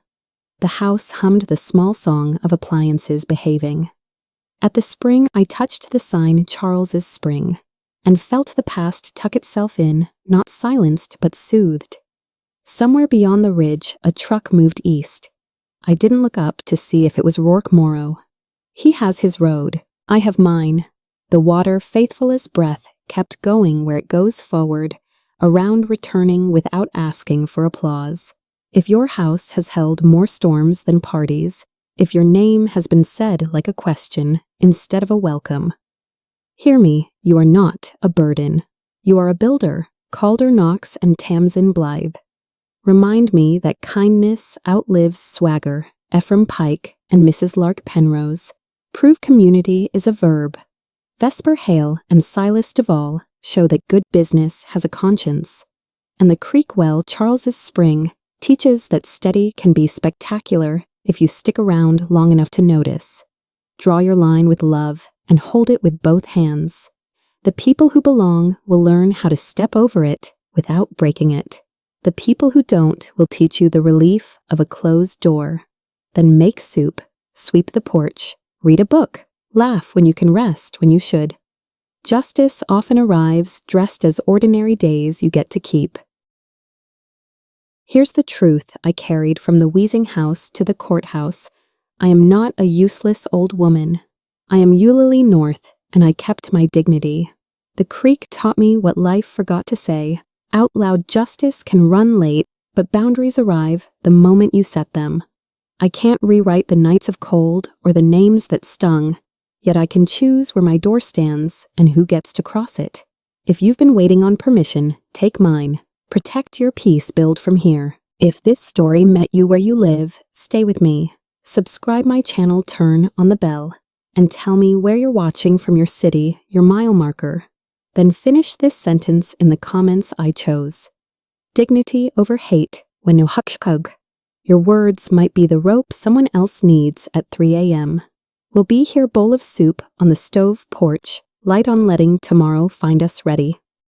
The house hummed the small song of appliances behaving. At the spring, I touched the sign Charles's Spring and felt the past tuck itself in, not silenced but soothed. Somewhere beyond the ridge, a truck moved east. I didn't look up to see if it was Rourke Morrow. He has his road. I have mine. The water, faithful as breath, kept going where it goes forward, around returning without asking for applause. If your house has held more storms than parties, if your name has been said like a question instead of a welcome, hear me, you are not a burden. You are a builder, Calder Knox and Tamsin Blythe. Remind me that kindness outlives swagger, Ephraim Pike and Mrs. Lark Penrose. Prove community is a verb. Vesper Hale and Silas Duvall show that good business has a conscience. And the creek well Charles's Spring teaches that steady can be spectacular if you stick around long enough to notice. Draw your line with love and hold it with both hands. The people who belong will learn how to step over it without breaking it. The people who don't will teach you the relief of a closed door. Then make soup, sweep the porch, read a book, laugh when you can rest when you should. Justice often arrives dressed as ordinary days you get to keep. Here's the truth I carried from the Wheezing House to the courthouse. I am not a useless old woman. I am Eulalie North, and I kept my dignity. The creek taught me what life forgot to say. Out loud justice can run late, but boundaries arrive the moment you set them. I can't rewrite the nights of cold or the names that stung, yet I can choose where my door stands and who gets to cross it. If you've been waiting on permission, take mine. Protect your peace, build from here. If this story met you where you live, stay with me. Subscribe my channel, turn on the bell, and tell me where you're watching from your city, your mile marker. Then finish this sentence in the comments I chose. Dignity over hate when no huckshkug. Your words might be the rope someone else needs at 3 a.m. We'll be here, bowl of soup on the stove porch, light on letting tomorrow find us ready.